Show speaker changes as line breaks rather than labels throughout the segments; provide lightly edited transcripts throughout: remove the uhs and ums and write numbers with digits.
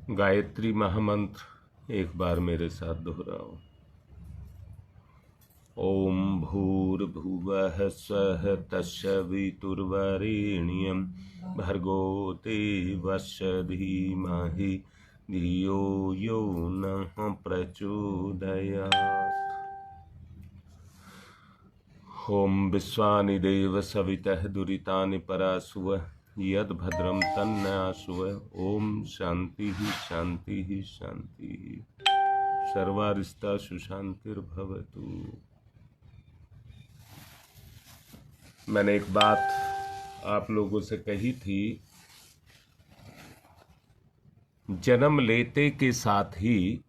गायत्री महामंत्र एक बार मेरे साथ दोहराओ। ओम भूर्भुवः स्वः तत्सवितुर्वरेण्यं भर्गो देवस्य धीमहि धियो यो नः प्रचोदयात्। ओम विश्वानि देव सवितः दुरितानि परासुवः यद भद्रम तन्नासुव। ओम शांति ही शांति ही शांति ही। सर्वारिष्टा सुशांतिर्भवतु। मैंने एक बात आप लोगों से कही थी, जन्म लेते के साथ ही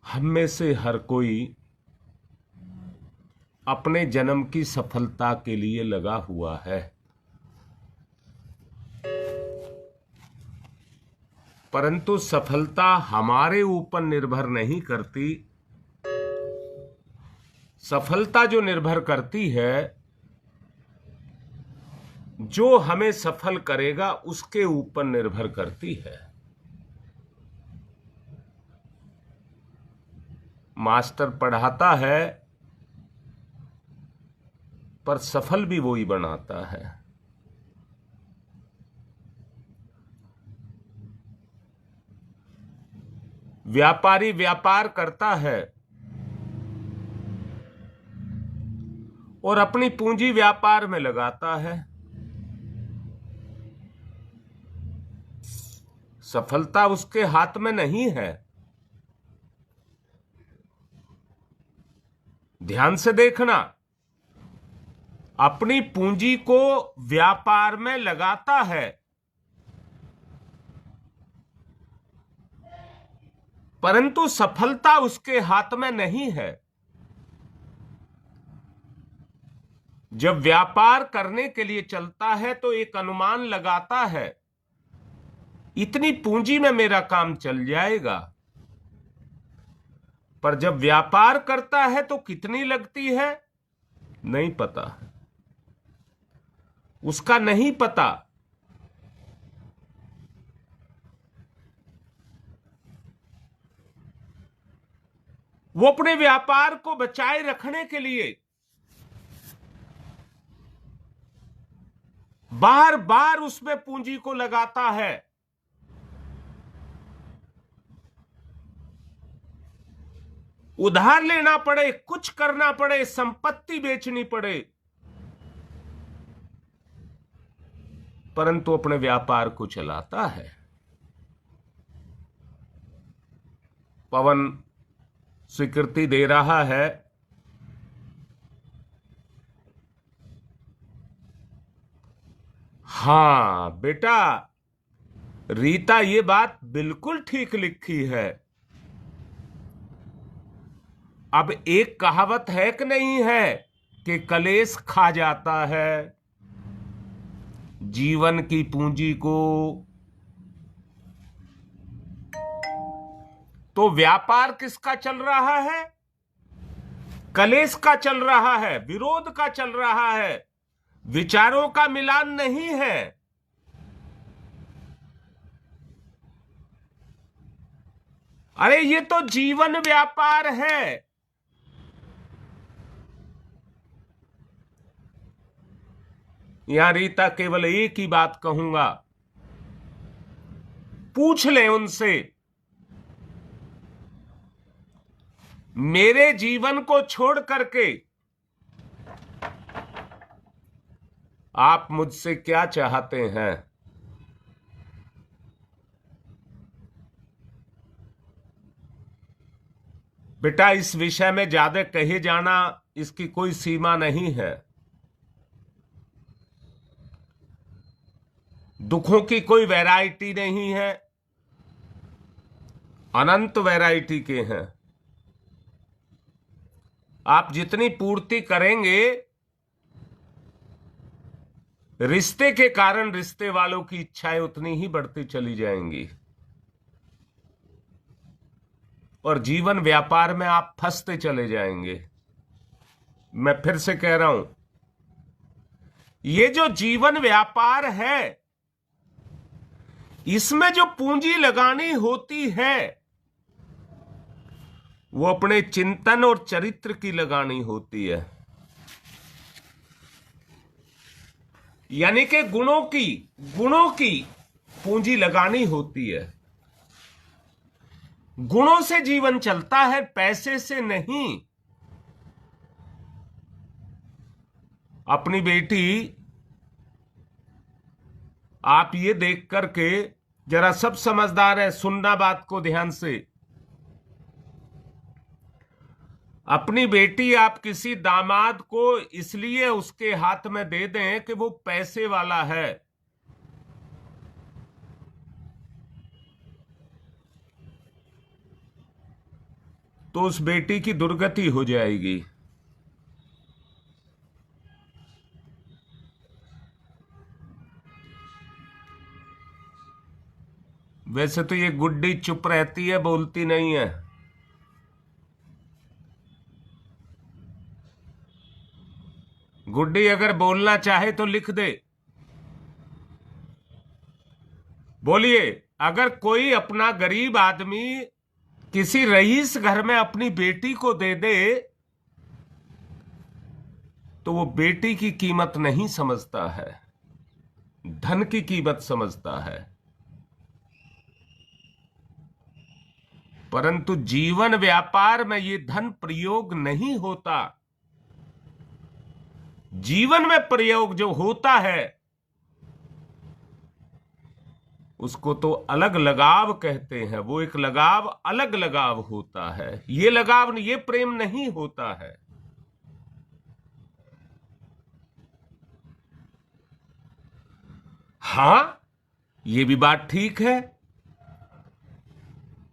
हम में से हर कोई अपने जन्म की सफलता के लिए लगा हुआ है, परंतु सफलता हमारे ऊपर निर्भर नहीं करती। सफलता जो निर्भर करती है, जो हमें सफल करेगा उसके ऊपर निर्भर करती है। मास्टर पढ़ाता है पर सफल भी वही बनाता है। व्यापारी व्यापार करता है और अपनी पूंजी व्यापार में लगाता है। सफलता उसके हाथ में नहीं है। ध्यान से देखना, अपनी पूंजी को व्यापार में लगाता है, परंतु सफलता उसके हाथ में नहीं है। जब व्यापार करने के लिए चलता है तो एक अनुमान लगाता है, इतनी पूंजी में मेरा काम चल जाएगा। पर जब व्यापार करता है तो कितनी लगती है नहीं पता, उसका नहीं पता। वो अपने व्यापार को बचाए रखने के लिए बार बार उसमें पूंजी को लगाता है। उधार लेना पड़े, कुछ करना पड़े, संपत्ति बेचनी पड़े, परंतु अपने व्यापार को चलाता है। पवन स्वीकृति दे रहा है, हां बेटा रीता ये बात बिल्कुल ठीक लिखी है। अब एक कहावत है कि नहीं है कि कलेश खा जाता है जीवन की पूंजी को। तो व्यापार किसका चल रहा है? कलेश का चल रहा है, विरोध का चल रहा है, विचारों का मिलान नहीं है। अरे ये तो जीवन व्यापार है। यहां रीता केवल एक ही बात कहूंगा, पूछ ले उनसे, मेरे जीवन को छोड़ करके आप मुझसे क्या चाहते हैं? बेटा इस विषय में ज्यादा कहे जाना, इसकी कोई सीमा नहीं है। दुखों की कोई वैरायटी नहीं है, अनंत वैरायटी के हैं। आप जितनी पूर्ति करेंगे, रिश्ते के कारण रिश्ते वालों की इच्छाएं उतनी ही बढ़ती चली जाएंगी और जीवन व्यापार में आप फंसते चले जाएंगे। मैं फिर से कह रहा हूं, ये जो जीवन व्यापार है, इसमें जो पूंजी लगानी होती है वो अपने चिंतन और चरित्र की लगानी होती है, यानी कि गुणों की पूंजी लगानी होती है। गुणों से जीवन चलता है, पैसे से नहीं। अपनी बेटी, आप ये देख करके, जरा सब समझदार है, सुनना बात को ध्यान से। अपनी बेटी आप किसी दामाद को इसलिए उसके हाथ में दे दें कि वो पैसे वाला है, तो उस बेटी की दुर्गति हो जाएगी। वैसे तो ये गुड्डी चुप रहती है, बोलती नहीं है। गुड्डी अगर बोलना चाहे तो लिख दे। बोलिए, अगर कोई अपना गरीब आदमी किसी रईस घर में अपनी बेटी को दे दे तो वो बेटी की कीमत नहीं समझता है, धन की कीमत समझता है। परंतु जीवन व्यापार में ये धन प्रयोग नहीं होता। जीवन में प्रयोग जो होता है उसको तो अलग लगाव कहते हैं। वो एक लगाव, अलग लगाव होता है। ये लगाव, ये प्रेम नहीं होता है। हां, ये भी बात ठीक है,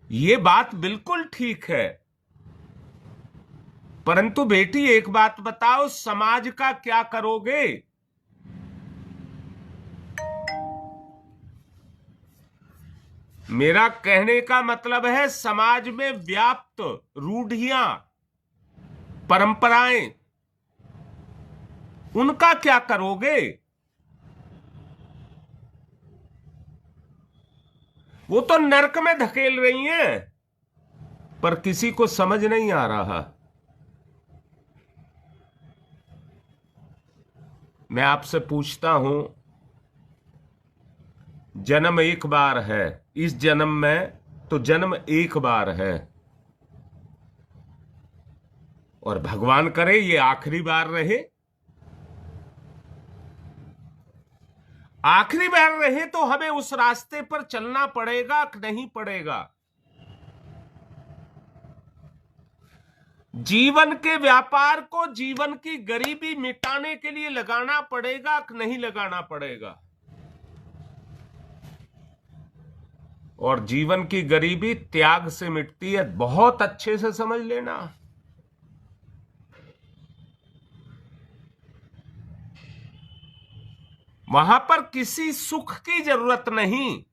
ये बात बिल्कुल ठीक है। परंतु बेटी एक बात बताओ, समाज का क्या करोगे? मेरा कहने का मतलब है, समाज में व्याप्त रूढ़ियां, परंपराएं, उनका क्या करोगे? वो तो नरक में धकेल रही हैं, पर किसी को समझ नहीं आ रहा। मैं आपसे पूछता हूं, जन्म एक बार है, इस जन्म में तो जन्म एक बार है, और भगवान करे ये आखिरी बार रहे। आखिरी बार रहे तो हमें उस रास्ते पर चलना पड़ेगा कि नहीं पड़ेगा? जीवन के व्यापार को जीवन की गरीबी मिटाने के लिए लगाना पड़ेगा कि नहीं लगाना पड़ेगा? और जीवन की गरीबी त्याग से मिटती है, बहुत अच्छे से समझ लेना। वहां पर किसी सुख की जरूरत नहीं,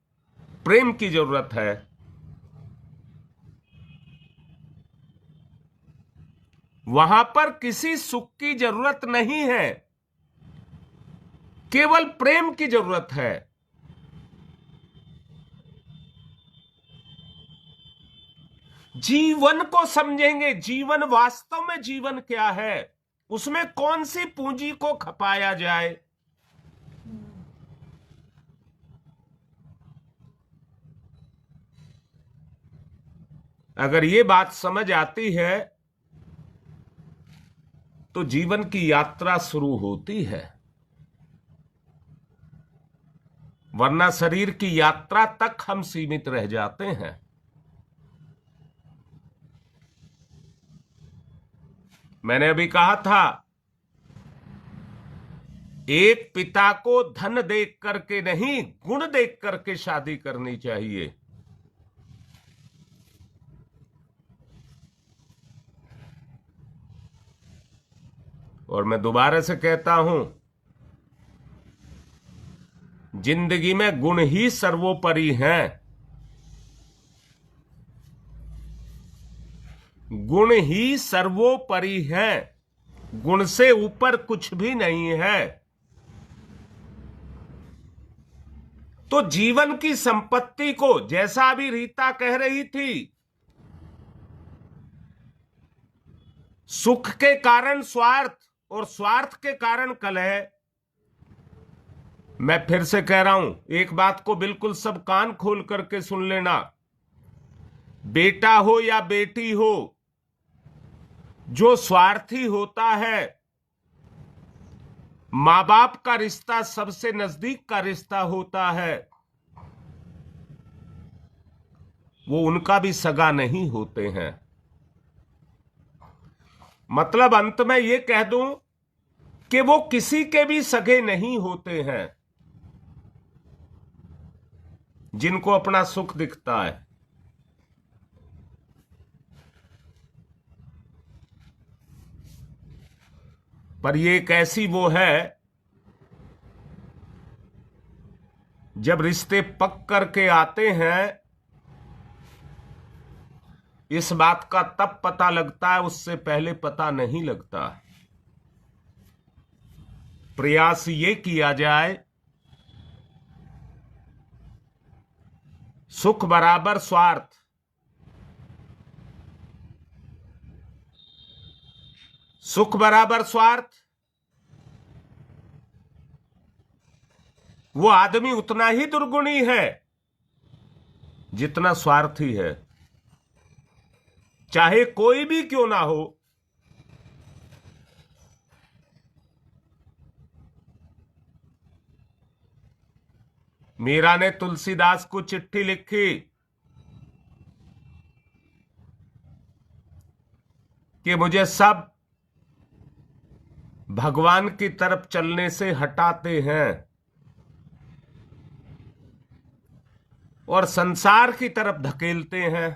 प्रेम की जरूरत है। वहां पर किसी सुख की जरूरत नहीं है, केवल प्रेम की जरूरत है। जीवन को समझेंगे, जीवन वास्तव में जीवन क्या है, उसमें कौन सी पूंजी को खपाया जाए। अगर ये बात समझ आती है तो जीवन की यात्रा शुरू होती है, वरना शरीर की यात्रा तक हम सीमित रह जाते हैं। मैंने अभी कहा था, एक पिता को धन देख करके नहीं, गुण देख करके शादी करनी चाहिए। और मैं दोबारा से कहता हूं, जिंदगी में गुण ही सर्वोपरि हैं। गुण ही सर्वोपरि हैं, गुण से ऊपर कुछ भी नहीं है। तो जीवन की संपत्ति को, जैसा अभी रीता कह रही थी, सुख के कारण स्वार्थ और स्वार्थ के कारण कलह। मैं फिर से कह रहा हूं, एक बात को बिल्कुल सब कान खोल करके सुन लेना। बेटा हो या बेटी हो, जो स्वार्थी होता है, मां बाप का रिश्ता सबसे नजदीक का रिश्ता होता है, वो उनका भी सगा नहीं होते हैं। मतलब अंत में ये कह दूं कि वो किसी के भी सगे नहीं होते हैं जिनको अपना सुख दिखता है। पर ये एक ऐसी वो है, जब रिश्ते पक करके आते हैं, इस बात का तब पता लगता है, उससे पहले पता नहीं लगता। प्रयास ये किया जाए, सुख बराबर स्वार्थ, सुख बराबर स्वार्थ, वो आदमी उतना ही दुर्गुणी है जितना स्वार्थी है, चाहे कोई भी क्यों ना हो। मीरा ने तुलसीदास को चिट्ठी लिखी कि मुझे सब भगवान की तरफ चलने से हटाते हैं और संसार की तरफ धकेलते हैं।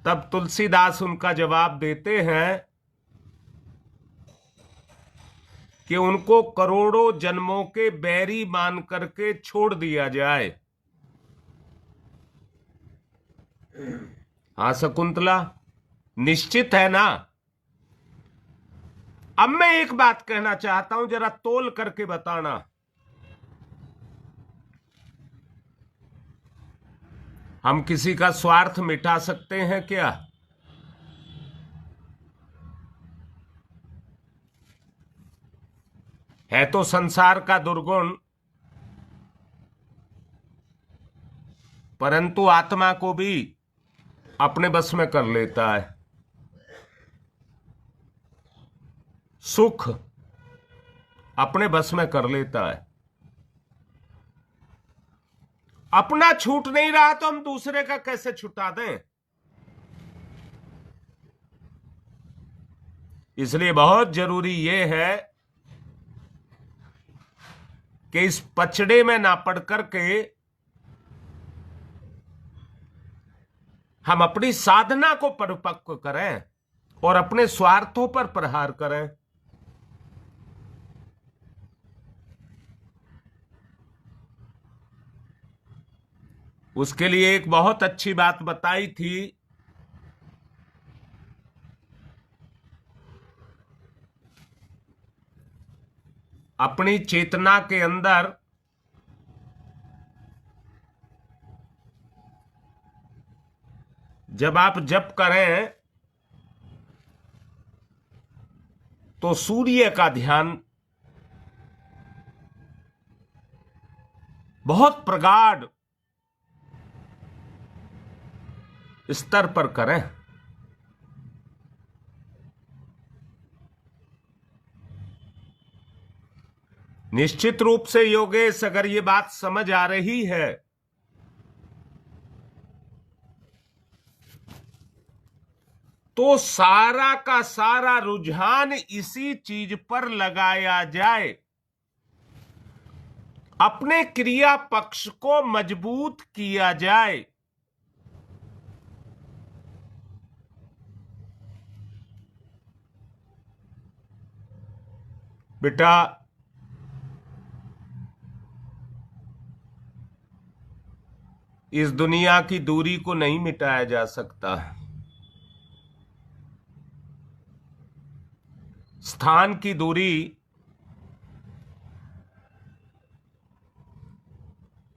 तब तुलसीदास उनका जवाब देते हैं कि उनको करोड़ों जन्मों के बैरी मान करके छोड़ दिया जाए। हाँ शकुंतला, निश्चित है ना। अब मैं एक बात कहना चाहता हूं, जरा तोल करके बताना। हम किसी का स्वार्थ मिटा सकते हैं क्या? है तो संसार का दुर्गुण, परंतु आत्मा को भी अपने बस में कर लेता है। सुख अपने बस में कर लेता है। अपना छूट नहीं रहा तो हम दूसरे का कैसे छुटा दें? इसलिए बहुत जरूरी यह है कि इस पचड़े में ना पड़ करके हम अपनी साधना को परिपक्व करें और अपने स्वार्थों पर प्रहार करें। उसके लिए एक बहुत अच्छी बात बताई थी, अपनी चेतना के अंदर जब आप जप करें तो सूर्य का ध्यान बहुत प्रगाढ़ स्तर पर करें। निश्चित रूप से योगेश, अगर ये बात समझ आ रही है तो सारा का सारा रुझान इसी चीज पर लगाया जाए, अपने क्रिया पक्ष को मजबूत किया जाए। बेटा, इस दुनिया की दूरी को नहीं मिटाया जा सकता। स्थान की दूरी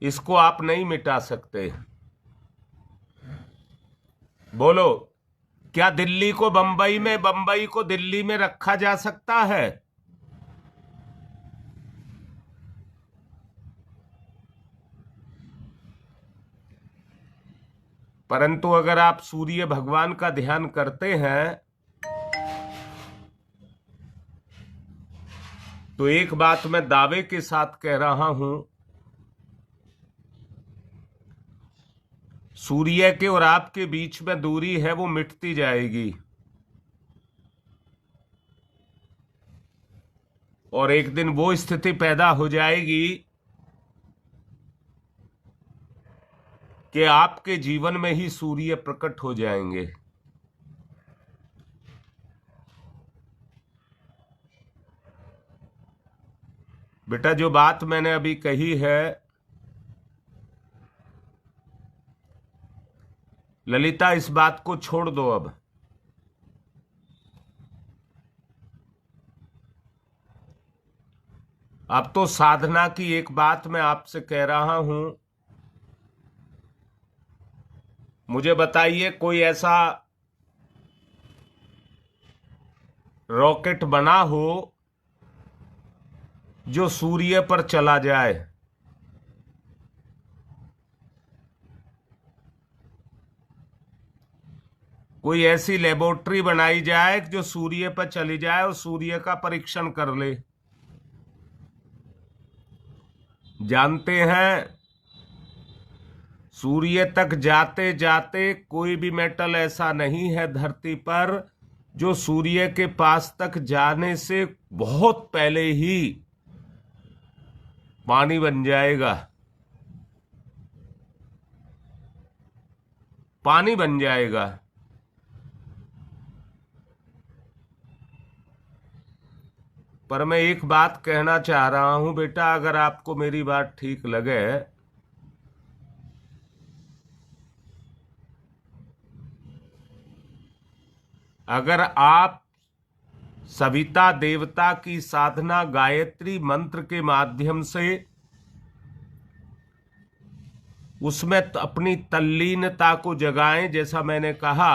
इसको आप नहीं मिटा सकते। बोलो, क्या दिल्ली को बंबई में, बंबई को दिल्ली में रखा जा सकता है? परंतु अगर आप सूर्य भगवान का ध्यान करते हैं तो एक बात मैं दावे के साथ कह रहा हूं, सूर्य के और आपके बीच में दूरी है वो मिटती जाएगी, और एक दिन वो स्थिति पैदा हो जाएगी कि आपके जीवन में ही सूर्य प्रकट हो जाएंगे। बेटा, जो बात मैंने अभी कही है, ललिता, इस बात को छोड़ दो। अब तो साधना की एक बात मैं आपसे कह रहा हूं, मुझे बताइए कोई ऐसा रॉकेट बना हो जो सूर्य पर चला जाए? कोई ऐसी लेबोरेटरी बनाई जाए जो सूर्य पर चली जाए और सूर्य का परीक्षण कर ले। जानते हैं, सूर्य तक जाते जाते कोई भी मेटल ऐसा नहीं है धरती पर जो सूर्य के पास तक जाने से बहुत पहले ही पानी बन जाएगा। पानी बन जाएगा। पर मैं एक बात कहना चाह रहा हूं बेटा, अगर आपको मेरी बात ठीक लगे, अगर आप सविता देवता की साधना गायत्री मंत्र के माध्यम से उसमें अपनी तल्लीनता को जगाएं, जैसा मैंने कहा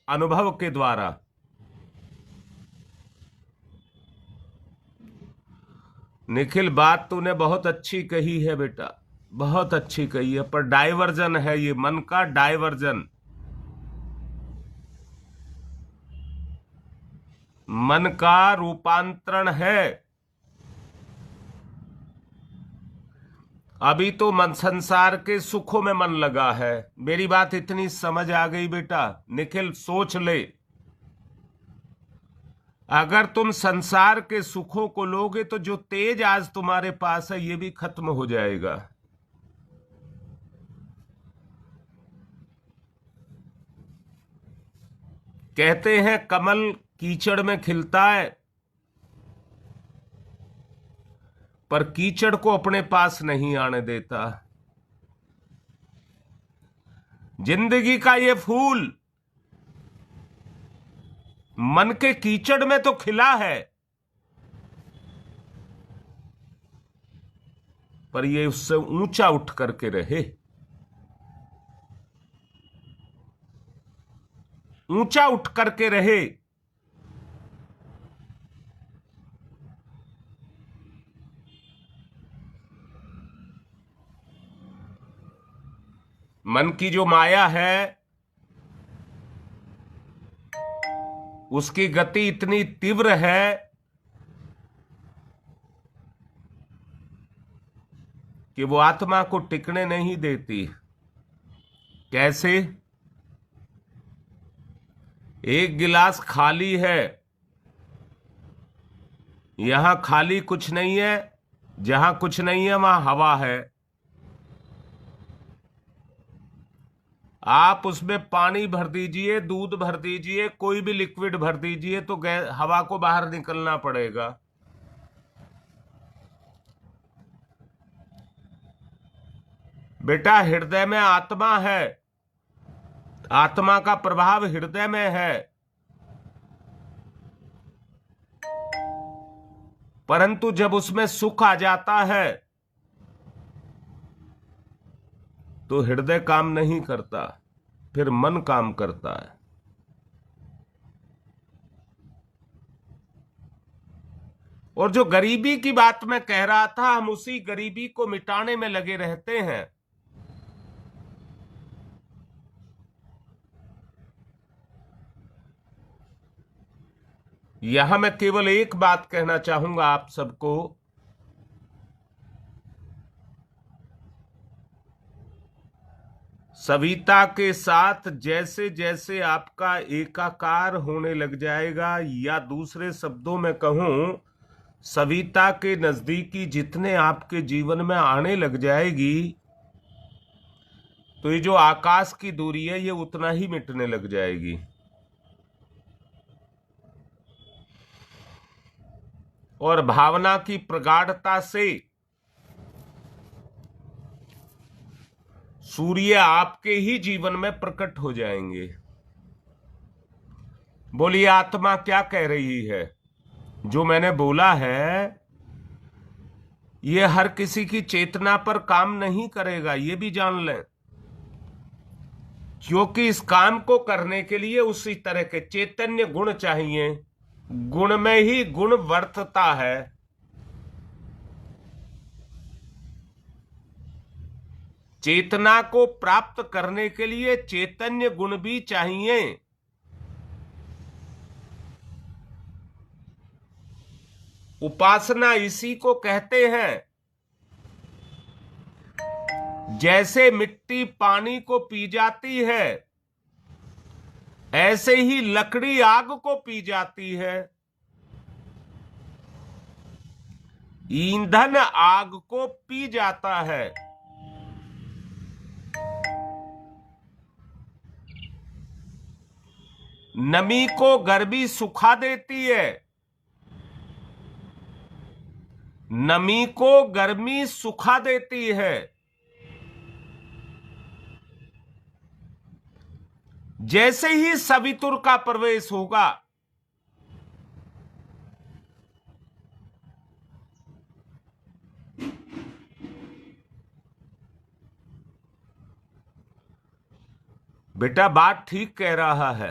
अनुभव के द्वारा, निखिल बात तूने बहुत अच्छी कही है बेटा, बहुत अच्छी कही है, पर डायवर्जन है ये, मन का डायवर्जन, मन का रूपांतरण है। अभी तो मन संसार के सुखों में मन लगा है। मेरी बात इतनी समझ आ गई बेटा? निखिल सोच ले, अगर तुम संसार के सुखों को लोगे तो जो तेज आज तुम्हारे पास है ये भी खत्म हो जाएगा। कहते हैं कमल कीचड़ में खिलता है, पर कीचड़ को अपने पास नहीं आने देता। जिंदगी का ये फूल मन के कीचड़ में तो खिला है, पर ये उससे ऊंचा उठ करके रहे, ऊंचा उठ करके रहे। मन की जो माया है उसकी गति इतनी तीव्र है कि वो आत्मा को टिकने नहीं देती। कैसे? एक गिलास खाली है, यहां खाली कुछ नहीं है, जहां कुछ नहीं है वहां हवा है। आप उसमें पानी भर दीजिए, दूध भर दीजिए, कोई भी लिक्विड भर दीजिए तो हवा को बाहर निकलना पड़ेगा। बेटा, हृदय में आत्मा है, आत्मा का प्रभाव हृदय में है, परंतु जब उसमें सुख आ जाता है तो हृदय काम नहीं करता, फिर मन काम करता है। और जो गरीबी की बात मैं कह रहा था, हम उसी गरीबी को मिटाने में लगे रहते हैं। यहां मैं केवल एक बात कहना चाहूंगा आप सबको, सविता के साथ जैसे जैसे आपका एकाकार होने लग जाएगा, या दूसरे शब्दों में कहूं, सविता के नजदीकी जितने आपके जीवन में आने लग जाएगी, तो ये जो आकाश की दूरी है ये उतना ही मिटने लग जाएगी। और भावना की प्रगाढ़ता से सूर्य आपके ही जीवन में प्रकट हो जाएंगे। बोलिए, आत्मा क्या कह रही है? जो मैंने बोला है ये हर किसी की चेतना पर काम नहीं करेगा, ये भी जान लें। क्योंकि इस काम को करने के लिए उसी तरह के चैतन्य गुण चाहिए। गुण में ही गुणवर्तता है। चेतना को प्राप्त करने के लिए चैतन्य गुण भी चाहिए। उपासना इसी को कहते हैं। जैसे मिट्टी पानी को पी जाती है, ऐसे ही लकड़ी आग को पी जाती है। ईंधन आग को पी जाता है। नमी को गर्मी सुखा देती है। नमी को गर्मी सुखा देती है। जैसे ही सवितुर का प्रवेश होगा, बेटा बात ठीक कह रहा है,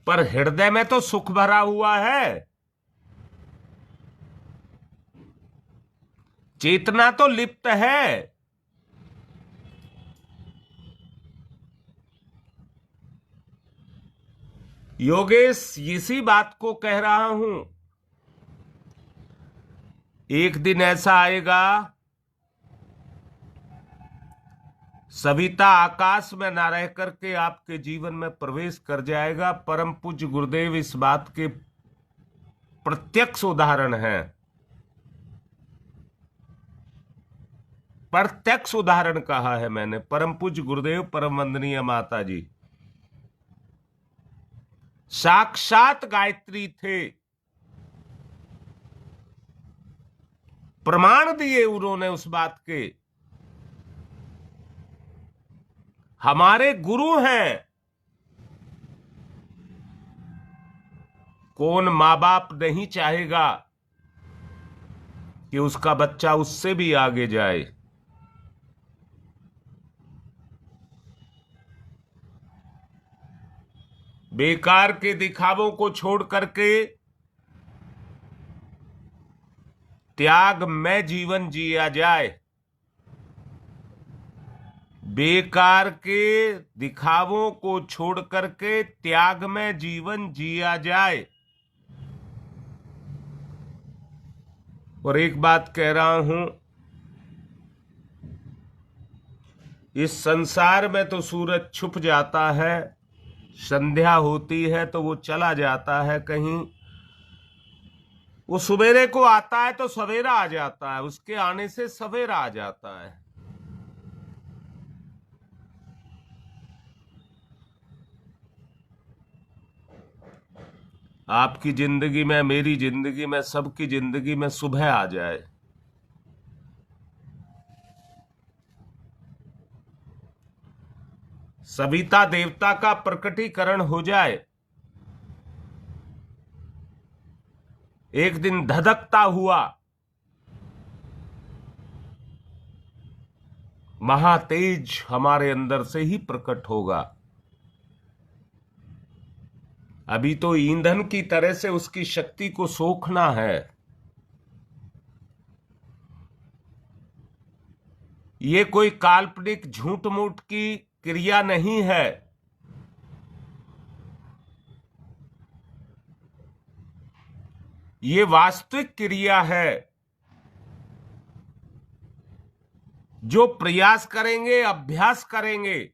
पर हृदय में तो सुख भरा हुआ है। चेतना तो लिप्त है। योगेश इसी बात को कह रहा हूं। एक दिन ऐसा आएगा, सविता आकाश में ना रह करके आपके जीवन में प्रवेश कर जाएगा। परम पूज्य गुरुदेव इस बात के प्रत्यक्ष उदाहरण हैं। प्रत्यक्ष उदाहरण कहा है मैंने। परम पूज्य गुरुदेव, परम वंदनीय माता जी साक्षात गायत्री थे। प्रमाण दिए उन्होंने उस बात के। हमारे गुरु हैं। कौन मां बाप नहीं चाहेगा कि उसका बच्चा उससे भी आगे जाए? बेकार के दिखावों को छोड़ करके त्याग में जीवन जिया जाए। बेकार के दिखावों को छोड़ करके त्याग में जीवन जिया जाए। और एक बात कह रहा हूं, इस संसार में तो सूरज छुप जाता है, संध्या होती है तो वो चला जाता है कहीं। वो सवेरे को आता है तो सवेरा आ जाता है, उसके आने से सवेरा आ जाता है। आपकी जिंदगी में, मेरी जिंदगी में, सबकी जिंदगी में सुबह आ जाए। सविता देवता का प्रकटीकरण हो जाए। एक दिन धधकता हुआ महातेज हमारे अंदर से ही प्रकट होगा। अभी तो ईंधन की तरह से उसकी शक्ति को सोखना है। ये कोई काल्पनिक झूठ मूठ की क्रिया नहीं है। ये वास्तविक क्रिया है। जो प्रयास करेंगे, अभ्यास करेंगे,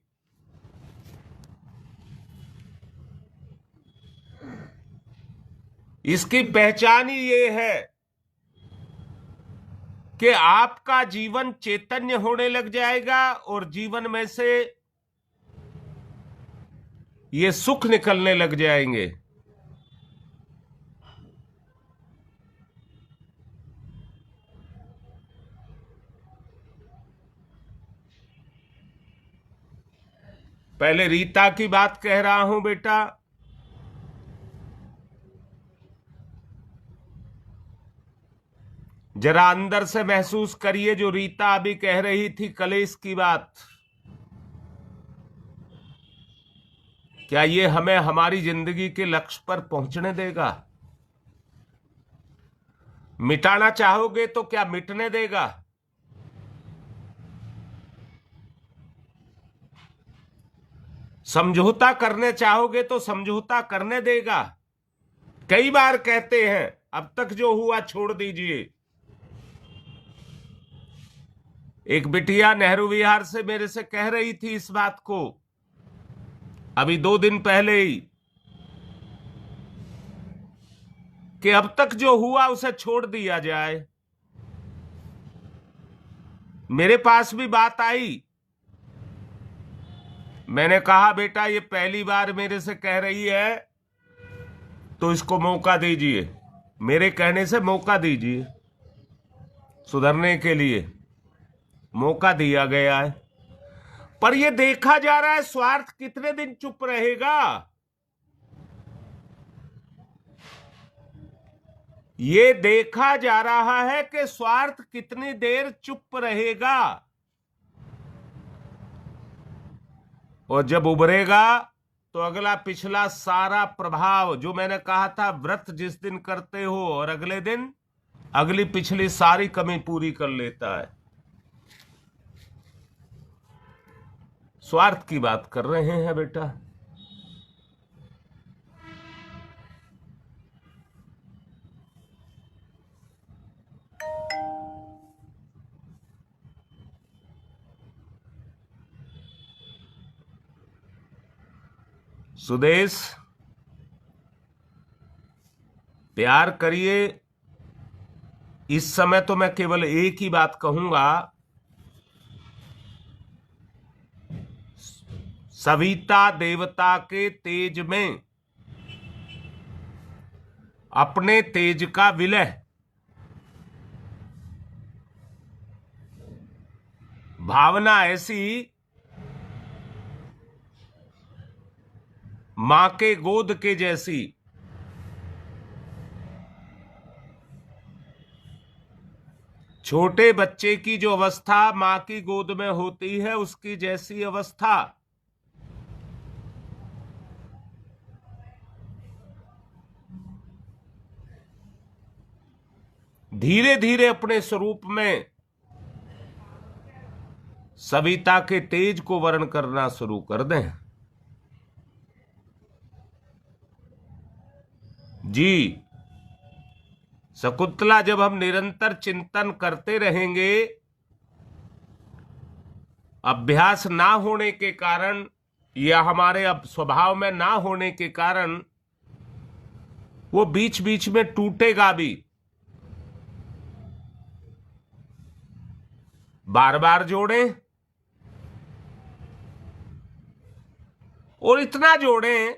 इसकी पहचान ही ये है कि आपका जीवन चैतन्य होने लग जाएगा और जीवन में से ये सुख निकलने लग जाएंगे। पहले रीता की बात कह रहा हूं बेटा। जरा अंदर से महसूस करिए जो रीता अभी कह रही थी, कलेश की बात। क्या ये हमें हमारी जिंदगी के लक्ष्य पर पहुंचने देगा? मिटाना चाहोगे तो क्या मिटने देगा? समझौता करने चाहोगे तो समझौता करने देगा? कई बार कहते हैं अब तक जो हुआ छोड़ दीजिए। एक बिटिया नेहरू विहार से मेरे से कह रही थी इस बात को अभी 2 दिन पहले ही, कि अब तक जो हुआ उसे छोड़ दिया जाए। मेरे पास भी बात आई। मैंने कहा बेटा ये पहली बार मेरे से कह रही है तो इसको मौका दीजिए, मेरे कहने से मौका दीजिए, सुधरने के लिए मौका दिया गया है। पर यह देखा जा रहा है स्वार्थ कितने दिन चुप रहेगा। ये देखा जा रहा है कि स्वार्थ कितनी देर चुप रहेगा, और जब उभरेगा तो अगला पिछला सारा प्रभाव, जो मैंने कहा था व्रत जिस दिन करते हो और अगले दिन अगली पिछली सारी कमी पूरी कर लेता है। स्वार्थ की बात कर रहे हैं बेटा। सुदेश, प्यार करिए। इस समय तो मैं केवल एक ही बात कहूंगा, सविता देवता के तेज में अपने तेज का विलय, भावना ऐसी मां के गोद के जैसी, छोटे बच्चे की जो अवस्था मां की गोद में होती है उसकी जैसी अवस्था, धीरे धीरे अपने स्वरूप में सविता के तेज को वर्ण करना शुरू कर दें। जी शकुंतला, जब हम निरंतर चिंतन करते रहेंगे, अभ्यास ना होने के कारण या हमारे अब स्वभाव में ना होने के कारण वो बीच बीच में टूटेगा भी। बार बार जोड़ें और इतना जोड़ें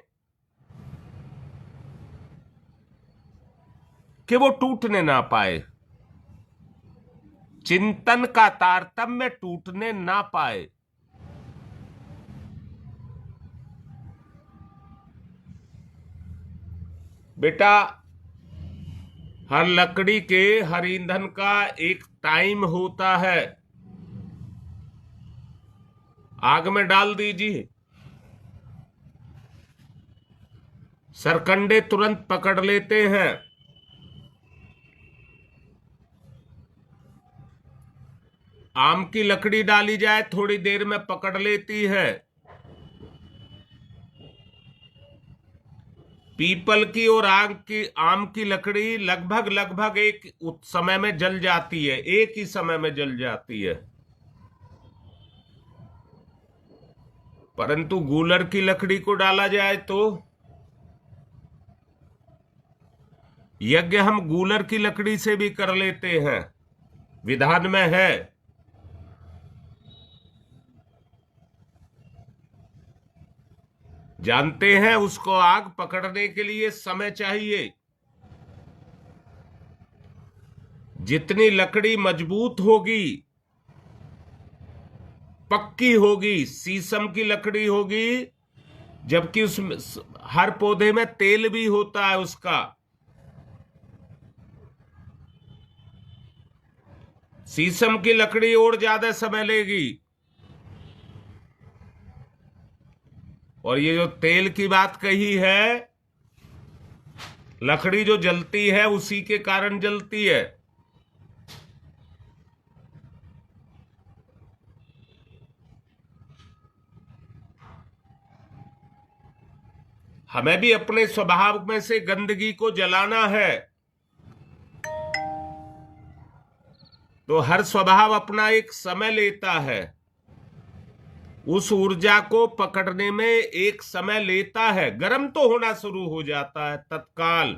कि वो टूटने ना पाए, चिंतन का तारतम्य टूटने ना पाए। बेटा, हर लकड़ी के, हर ईंधन का एक टाइम होता है। आग में डाल दीजिए, सरकंडे तुरंत पकड़ लेते हैं। आम की लकड़ी डाली जाए थोड़ी देर में पकड़ लेती है। पीपल की और आम की लकड़ी लगभग एक समय में जल जाती है, एक ही समय में जल जाती है। परंतु गूलर की लकड़ी को डाला जाए तो यज्ञ हम गूलर की लकड़ी से भी कर लेते हैं, विधान में है। जानते हैं उसको आग पकड़ने के लिए समय चाहिए। जितनी लकड़ी मजबूत होगी, पक्की होगी, शीशम की लकड़ी होगी, जबकि उसमें हर पौधे में तेल भी होता है उसका। शीशम की लकड़ी और ज्यादा समय लेगी। और ये जो तेल की बात कही है, लकड़ी जो जलती है उसी के कारण जलती है। हमें भी अपने स्वभाव में से गंदगी को जलाना है, तो हर स्वभाव अपना एक समय लेता है। उस ऊर्जा को पकड़ने में एक समय लेता है। गर्म तो होना शुरू हो जाता है तत्काल,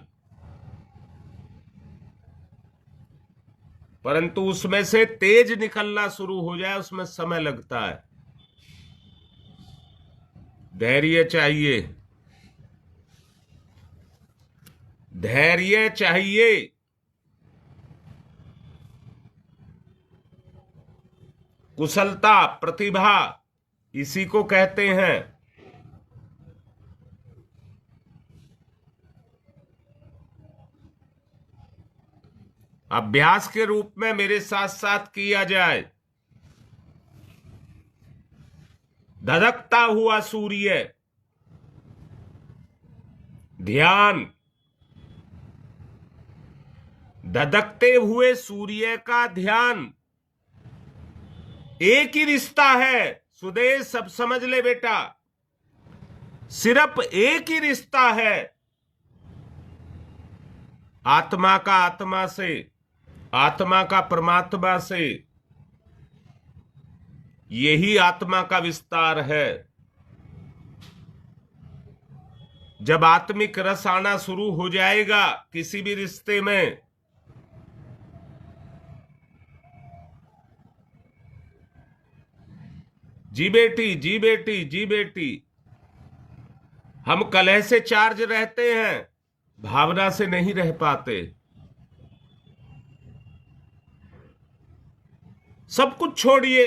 परंतु उसमें से तेज निकलना शुरू हो जाए उसमें समय लगता है। धैर्य चाहिए, धैर्य चाहिए। कुशलता, प्रतिभा, इसी को कहते हैं। अभ्यास के रूप में मेरे साथ साथ किया जाए। धधकता हुआ सूर्य, ध्यान। धधकते हुए सूर्य का ध्यान। एक ही रिश्ता है सुदेश, सब समझ ले बेटा, सिर्फ एक ही रिश्ता है आत्मा का आत्मा से, आत्मा का परमात्मा से। यही आत्मा का विस्तार है। जब आत्मिक रस आना शुरू हो जाएगा किसी भी रिश्ते में, जी बेटी, जी बेटी, जी बेटी, हम कलह से चार्ज रहते हैं, भावना से नहीं रह पाते। सब कुछ छोड़िए,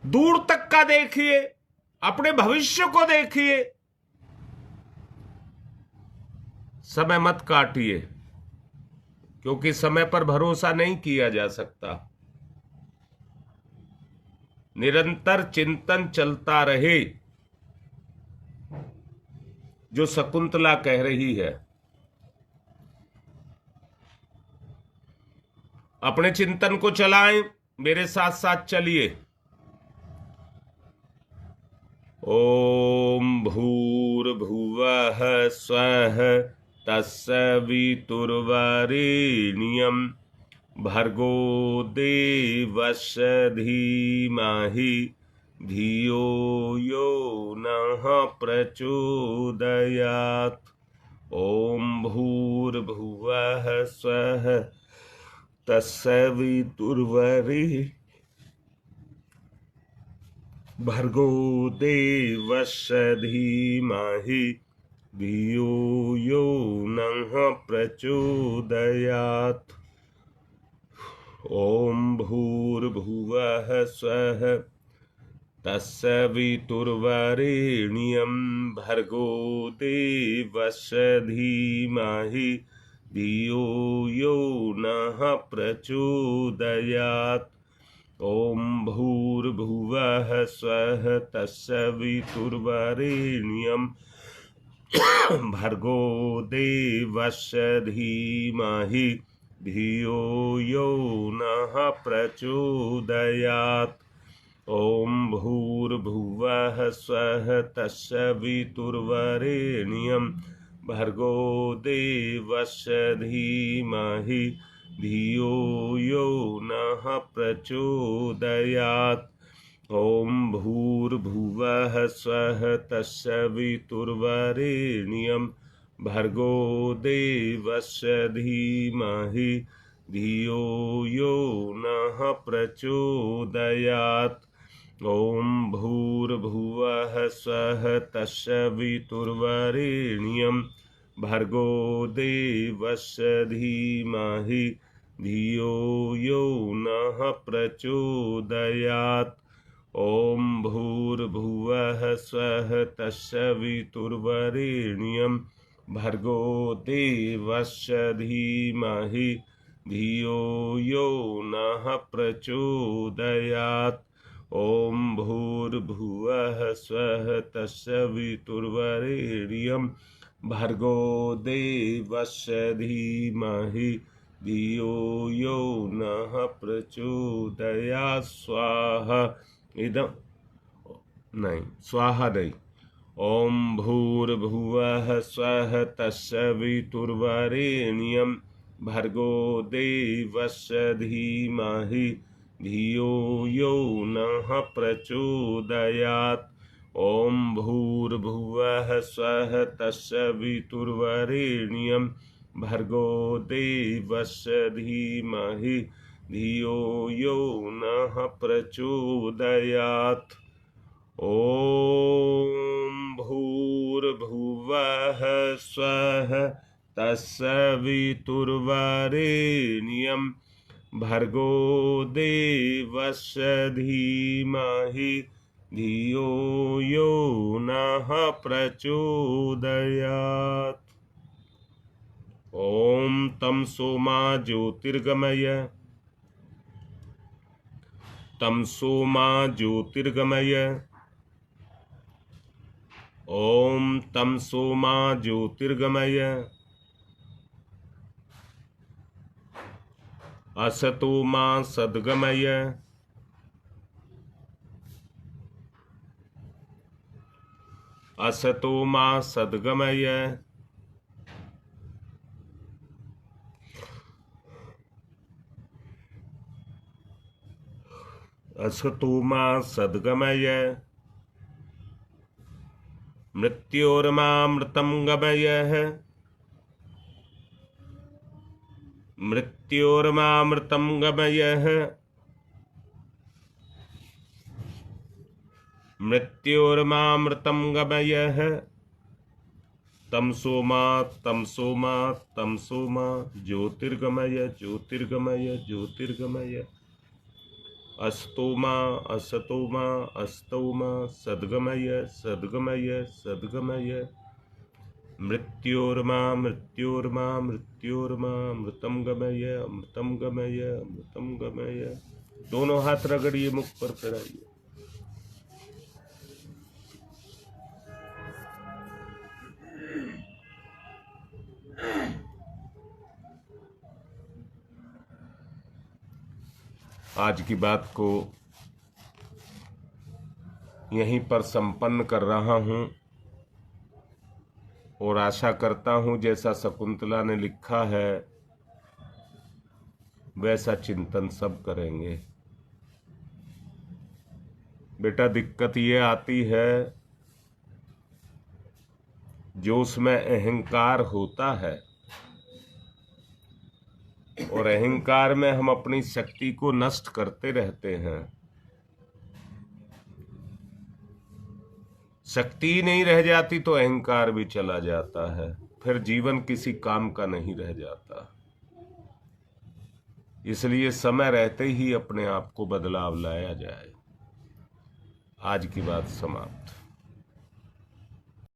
दूर तक का देखिए, अपने भविष्य को देखिए। समय मत काटिए, क्योंकि समय पर भरोसा नहीं किया जा सकता। निरंतर चिंतन चलता रहे, जो शकुंतला कह रही है। अपने चिंतन को चलाएं, मेरे साथ साथ चलिए। ओम भूर्भुवः स्वः तत्सवितुर्वरेण्यं भर्गो देवस्य धीमहि धियो यो नः प्रचोदयात्। ओम भूर्भुवः स्वः तत्सवितुर्वरेण्यं भर्गो देवस्य धीमहि धियो यो नः प्रचोदयात्। ओम भूर्भुवः स्वः तत्सवितुर्वरेण्यं भर्गो देवस्य धीमहि धियो यो नः प्रचोदयात्। ओम भूर्भुवः स्वः तत्सवितुर्वरेण्यं भर्गो देवस्य धीमहि धियो यो नः प्रचोदयात्। ओम भूर्भुवः स्वः तत्सवितुर्वरेण्यं भर्गो देवस्य धीमहि धियो यो नः प्रचोदयात्। ओम भूर्भुवः स्वः तत्सवितुर्वरेण्यं भर्गो देवस्य धीमहि धियो यो नः प्रचोदयात्। ओम भूर्भुवः स्वः तत्सवितुर्वरेण्यं भर्गो देवस्य धीमहि धियो यो नः प्रचोदयात्। ओम भूर्भुवः स्वः तत्सवितुर्वरेण्यं भर्गो देवस्य धीमहि धियो यो नः प्रचोदयात्। ओम भूर्भुवः स्वः तत्सवितुर्वरेण्यं भर्गो देवस्य धीमहि धियो यो नः प्रचोदयात्। स्वाहा इदं नहीं, स्वाहा नहीं। ओम भूर्भुवः स्वः तत्सवितुर्वरेण्यं भर्गो देवस्य धीमहि धियो यो नः प्रचोदयात्। ओम भूर्भुवः स्वः तत्सवितुर्वरेण्यं भर्गो देवस्य धीमहि धियो यो नः प्रचोदयात्। ओम भूर्भुवः स्वः तत्सवितुर्वरेण्यं भर्गो देवस्य धीमहि धियो यो नः प्रचोदयात्। ओम तमसो मा ज्योतिर्गमय तमसो मा ज्योतिर्गमय। ओम तमसो मा ज्योतिर्गमय। असतो मा सद्गमय। असतो मा सद्गमय। असतो मा सद्गमय। मृत्योर्मामृतं गमय। मृत्योर्मामृतं गमय। मृत्योर्मामृतं गमय। तमसो मा ज्योतिर्गमय ज्योतिर्गमय ज्योतिर्गमय। अस्तो मा अस्तो मा सद्गमय सद्गमय सद्गमय। मृत्योर्मा गमय अमृतम गमय अमृतम गमय। दोनों हाथ रगड़िए, मुख पर फिराइए। आज की बात को यहीं पर संपन्न कर रहा हूं और आशा करता हूं जैसा शकुंतला ने लिखा है वैसा चिंतन सब करेंगे। बेटा, दिक्कत ये आती है जो उसमें अहंकार होता है और अहंकार में हम अपनी शक्ति को नष्ट करते रहते हैं। शक्ति नहीं रह जाती तो अहंकार भी चला जाता है, फिर जीवन किसी काम का नहीं रह जाता। इसलिए समय रहते ही अपने आप को बदलाव लाया जाए। आज की बात समाप्त।